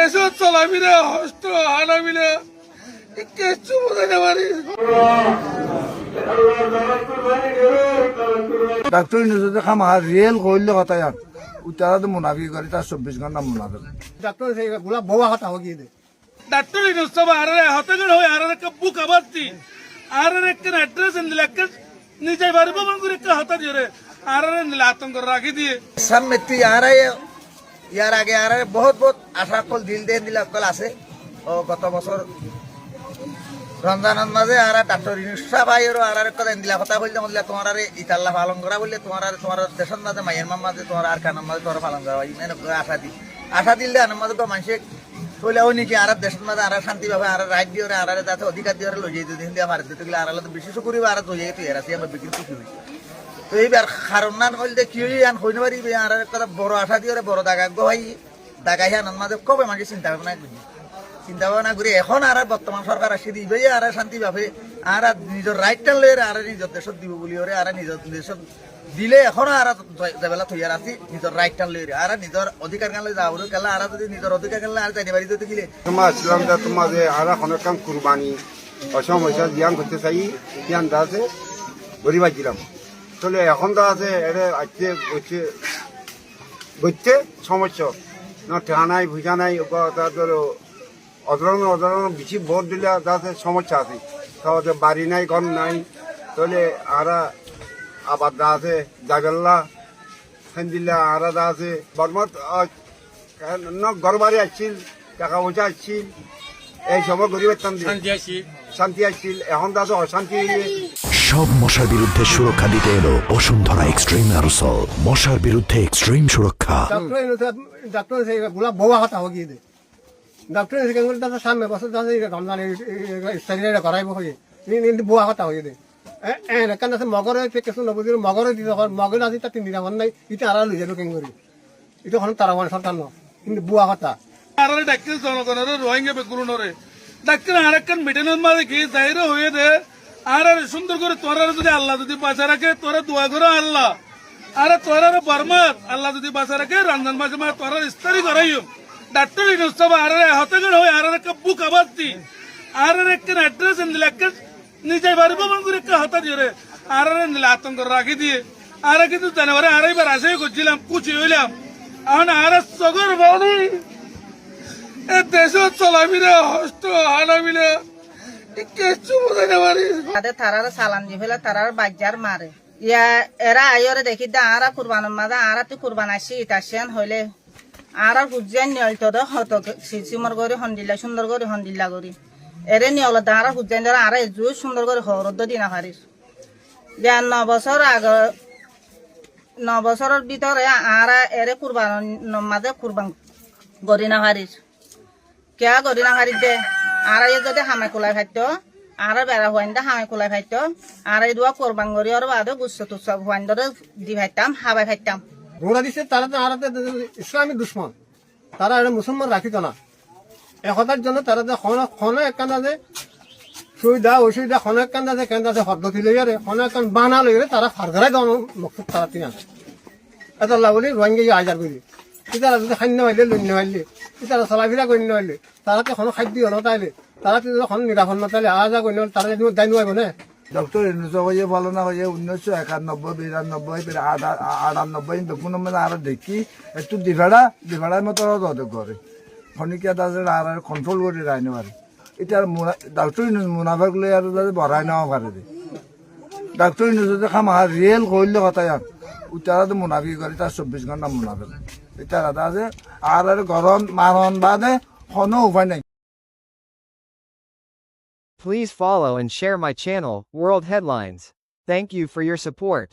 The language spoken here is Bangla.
দেশত চলাবিলে হস্ত হানাবিলে কিচ্ছু বোঝাইতে পারি। ডাক্তার যদি খামা রিয়েল করলে কথা আর উতারা তো মুনাফি করে তার 24 ঘন্টা মুনাফি ডাক্তার গুলা বউয়া কথা হগিয়ে দে ডাক্তার ইনস্তাব আরে হতগড় হই আরে কব্বু কাবাতি আরে একটা অ্যাড্রেস দিলে একটা নিজে বাড়িব মঙ্গুর একটা হতা দিরে আরে নিলে আতঙ্ক রাখি দিয়ে সামনে ইয়ার আগে আর বহুত বহুত আশা কল দিল কল আছে ও গত বছর রমজানের মাঝে আর ডাক্তার ইনুসা ভাইয়েরও আর কথা দিলা কথা বলতে বললে তোমার আর ইতাল্লা পালন করা বললে তোমার দেশের মাঝে মায়ের মাঝে তোমার আর কানার মাঝে তোমার পালন করা আশা দিলে আনার মাঝে মানুষে বলে ও নাকি আর দেশের মাঝে আর শান্তি পাবে আর রাইট দিয়ে আর যাতে অধিকার দিয়ে লই যাই যদি হিন্দি ভারত দিতে গেলে আর বিশেষ করি আর লই যাই তুই এরাছি আমরা বিক্রি খুশি হই তো এইবার কারণ না বলতে কি আন হইতে পারি আর কথা বড় আশা দিয়ে বড় দাগা গোহাই দাগাই আনার মাঝে কবে মানুষ চিন্তা ভাবনা করি এখন আর বর্তমান সরকার আসে দিবে আর শান্তি পাবে আর নিজের রাইটটা লয়ে আর নিজের দেশত দিব বলি ওরে আর নিজের দেশত দিলে এখন আর যেবেলা থইয়ার আছি নিজের রাইটটা লয়ে আর নিজের অধিকার কালে যাওয়ার গেলে আর যদি নিজের অধিকার কালে আর যাইতে পারি দিলে তোমার ইসলাম দা তোমার যে আর অনেক কাম কুরবানি অসমস্যা জ্ঞান করতে চাই জ্ঞান দা আছে গরিবা দিলাম চলে এখন দা আছে এটা আজকে বইতে সমস্যা না ঠানাই ভুজা নাই তাদের অধরণ বেশি ভোট দিলে তাতে সমস্যা আছে তাহলে বাড়ি নাই ঘর নাই তাহলে আর আবার দা আছে জাগাল্লা দিল্লা আর দা আছে বর্মত ঘর বাড়ি আসছিল টাকা পয়সা আসছিল এই সময় গরিবের শান্তি আসছিল এখন তো আছে অশান্তি সব মশার বিরুদ্ধে সুরক্ষা দিতে এলো বসুন্ধরা এক্সট্রিম অ্যারোসল মশার বিরুদ্ধে এক্সট্রিম সুরক্ষা ডাক্তার গুলা বউয়া কথা হগিয়ে দে ডাক্তার সামনে বছর রমজান স্টাইল করাইব হয়ে বউয়া কথা হয়ে দে এখান আছে মগরে কিছু নবুঝি মগরে দিতে মগরে আজি তার 3 দিন নাই এটা আর লই যাবো কেন করি এটা হন তারা সরকার ন কিন্তু বুয়া কথা আর ডাক্তার জনগণের রোহিঙ্গা বেগুনরে ডাক্তার আরেকখান মিটেনের মাঝে কি যাইরে হয়ে দে আর সুন্দর করে তোরা যদি আল্লাহ যদি বাঁচা রাখে তোরা দোয়া করো আল্লাহ আরে তোরা বরমাত আল্লাহ যদি বাঁচা রাখে রমজান মাসে তোরা ইস্তারি করাইও ডাক্তার ইনস্তাব আরে হতগড় হই আর কব্বু কাবাতি আর একটা অ্যাড্রেস দিলে একটা নিজে বাড়িব মঙ্গুর একটা হতা দিরে আর নিলে আতঙ্ক রাখি দিয়ে আর কিন্তু জানুয়ারি আড়াইবার আসে করছিলাম কুচি হইলাম এখন আর সগর বাড়ি এ দেশত চলাবিলে হস্ত হানাবিলে কিচ্ছু বোঝাইতে পারি তারার সালান দি ফেলে তারার বাজ্জার মারে ইয়া এরা আইরে দেখি দা আরা কুরবানের মাঝে আরা তুই কুরবান আসি ইতাসেন হইলে আর হুজান নিয়ল তো হত সিমর করে হন্দিল্লা সুন্দর করে হন্দিল্লা করি এরে নিয়ল দা আর হুজান ধরে আর জু সুন্দর করে হরদ দিনা পারিস যে 9 বছর আগে 9 বছরের ভিতরে আর এরে কুরবান মাঝে কুরবান করি না পারিস কে করি না পারিস দে আর যদি হামে কোলাই খাইতো আর বেড়া হুয়াইন দা হামে কোলাই খাইতো আর এই দোয়া কোরবান করি আর বাদে গুচ্ছ তুচ্ছ হুয়াইন ধরে দি খাইতাম হাবাই খাইতাম রোড়া দিচ্ছে তারা তো আর ইসলামী দুশ্মন তারা মুসলমান রাখিত না একতার জন্য তারা যে খনে একখানা যে সুবিধা অসুবিধা খনে একখানা যে কেন্দ্র যে পদ্ধতি লইয়ারে খনে একখান বানা লইয়ারে তারা ফারঘরাই দেওয়ার মকসুদ তারা তিন আছে এত বলি রোহিঙ্গা আজার করি তারা যদি খান্য হইলে লন্য হইলে তারা চলাফিরা কৰি নহলে তারা তো কোনো খাদ্য হল তাইলে তারা তো যখন নিরাপদ নতাইলে আজা কৰি নহলে তারা যদি দায় নোৱাৰিব নে ডক্টর ইনুসা হয়ে বলো না হয়ে 1991 92 93 বেগুন মানে আর দেখি একটু দিভাড়ার মতো হতে করে খনিকা দাসের আর কন্ট্রোল করে রাইনে পারে এটা ডাক্তার ইনুস মুনাফা গুলো আর বড়াই নেওয়া পারে ডাক্তার ইনুসে খামা রিয়েল করলে কথা আর উতারা তো মুনাফি করে তার 24 ঘন্টা মুনাফি এটা আছে আর গরম মারণ বাদে কোনো উপায় নাই Please follow and share my channel, World Headlines. Thank you for your support.